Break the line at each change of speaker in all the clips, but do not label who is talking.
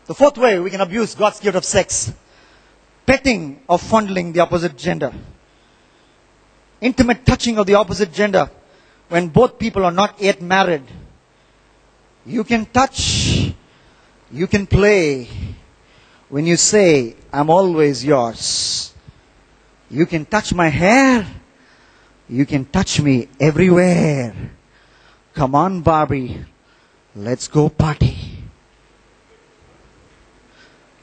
The fourth way we can abuse God's gift of sex. Petting or fondling the opposite gender. Intimate touching of the opposite gender when both people are not yet married. You can touch, you can play when you say, I'm always yours. You can touch my hair, you can touch me everywhere. Come on, Barbie, let's go party.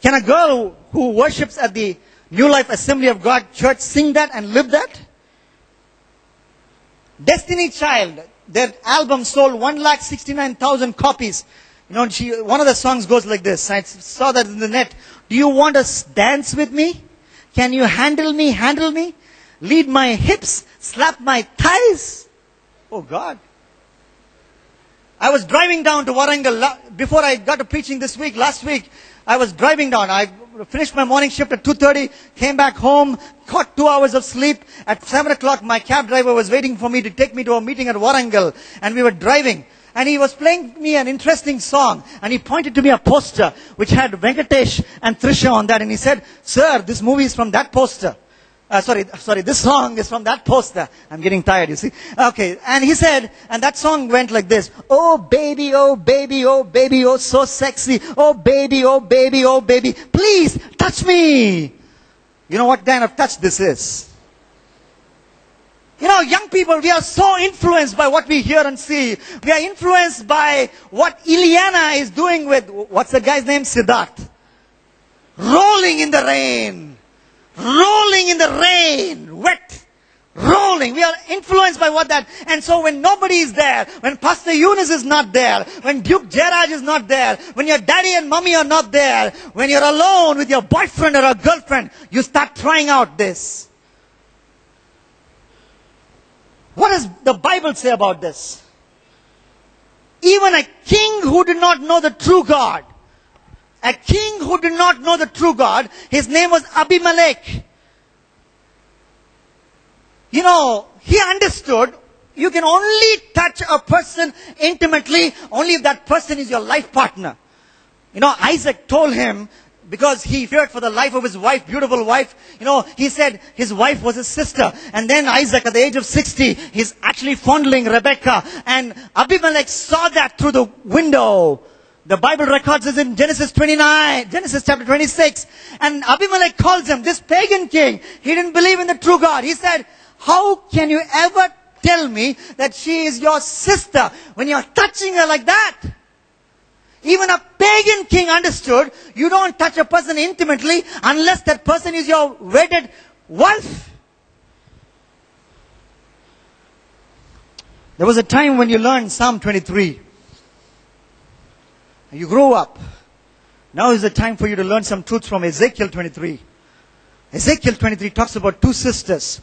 Can a girl who worships at the New Life Assembly of God Church sing that and live that? Destiny Child, their album sold 169,000 copies. You know, one of the songs goes like this. I saw that in the net. Do you want to dance with me? Can you handle me, handle me? Lead my hips, slap my thighs? Oh God. I was driving down to Warangal before I got to preaching this week. Last week, I was driving down. I finished my morning shift at 2:30, came back home, caught 2 hours of sleep. At 7 o'clock, my cab driver was waiting for me to take me to a meeting at Warangal. And we were driving. And he was playing me an interesting song. And he pointed to me a poster which had Venkatesh and Trisha on that. And he said, sir, this movie is from that poster. This song is from that poster. I'm getting tired, you see. Okay, and he said, and that song went like this. Oh baby, oh baby, oh baby, oh so sexy. Oh baby, oh baby, oh baby. Please, touch me. You know what kind of touch this is? You know, young people, we are so influenced by what we hear and see. We are influenced by what Ileana is doing with, what's the guy's name? Siddharth. Rolling in the rain. Rolling in the rain, wet, rolling. We are influenced by what that, and so when nobody is there, when Pastor Eunice is not there, when Duke Jeyaraj is not there, when your daddy and mommy are not there, when you're alone with your boyfriend or a girlfriend, you start trying out this. What does the Bible say about this? Even a king who did not know the true God, a king who did not know the true God, his name was Abimelech. You know, he understood you can only touch a person intimately only if that person is your life partner. You know, Isaac told him, because he feared for the life of his wife, beautiful wife, you know, he said his wife was his sister. And then Isaac, at the age of 60, he's actually fondling Rebekah. And Abimelech saw that through the window. The Bible records this in Genesis chapter 26. And Abimelech calls him, this pagan king, he didn't believe in the true God. He said, how can you ever tell me that she is your sister when you're touching her like that? Even a pagan king understood, you don't touch a person intimately unless that person is your wedded wife. There was a time when you learned Psalm 23. You grow up. Now is the time for you to learn some truths from Ezekiel 23. Ezekiel 23 talks about two sisters,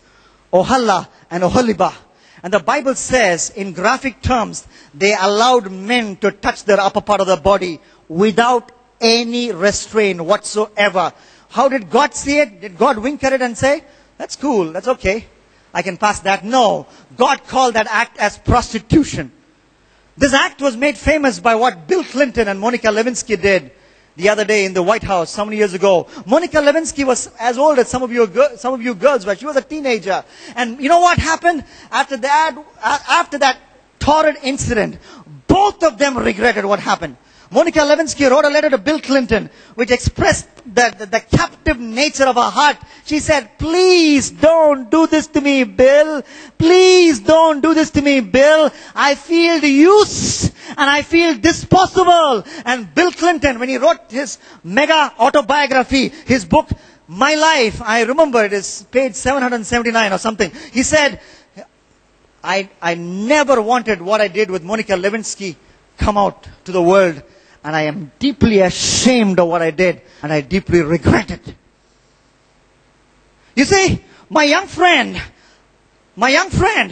Ohala and Oholibah. And the Bible says, in graphic terms, they allowed men to touch their upper part of the body without any restraint whatsoever. How did God see it? Did God wink at it and say, that's cool, that's okay, I can pass that? No. God called that act as prostitution. This act was made famous by what Bill Clinton and Monica Lewinsky did the other day in the White House so many years ago. Monica Lewinsky was as old as some of you girls were. She was a teenager. And you know what happened? After that torrid incident, both of them regretted what happened. Monica Lewinsky wrote a letter to Bill Clinton which expressed the captive nature of her heart. She said, please don't do this to me, Bill. Please don't do this to me, Bill. I feel used and I feel disposable. And Bill Clinton, when he wrote his mega autobiography, his book, My Life, I remember it is page 779 or something. He said, I never wanted what I did with Monica Lewinsky come out to the world. And I am deeply ashamed of what I did. And I deeply regret it. You see, my young friend, I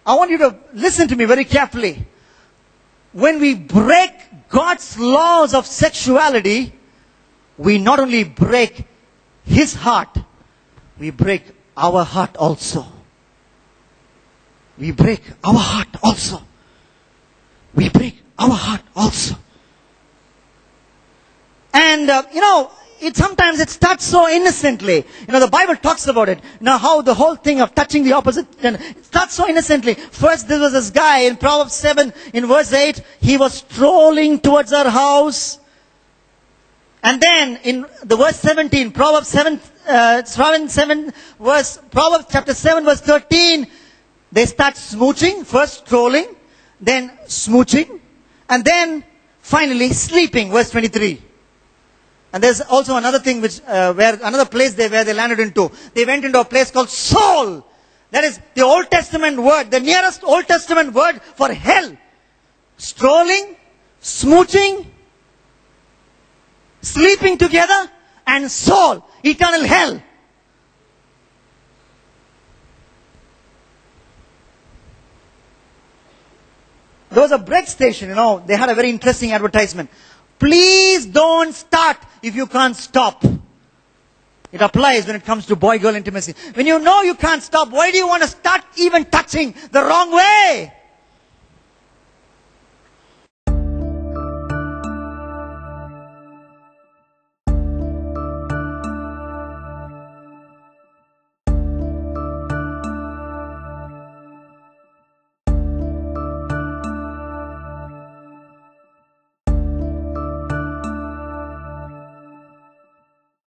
want you to listen to me very carefully. When we break God's laws of sexuality, we not only break His heart, we break our heart also. We break our heart also. We break our heart also. And, sometimes it starts so innocently. The Bible talks about it. How the whole thing of touching the opposite, it starts so innocently. First, there was this guy in Proverbs 7, in verse 8, he was strolling towards her house. And then, in the verse 17, Proverbs chapter 7, verse 13, they start smooching, first strolling, then smooching, and then finally sleeping, verse 23. And there's also another thing another place where they landed into. They went into a place called Sheol. That is the Old Testament word, the nearest Old Testament word for hell. Strolling, smooching, sleeping together, and Sheol, eternal hell. There was a bread station, they had a very interesting advertisement. Please don't start if you can't stop. It applies when it comes to boy-girl intimacy. When you know you can't stop, why do you want to start even touching the wrong way?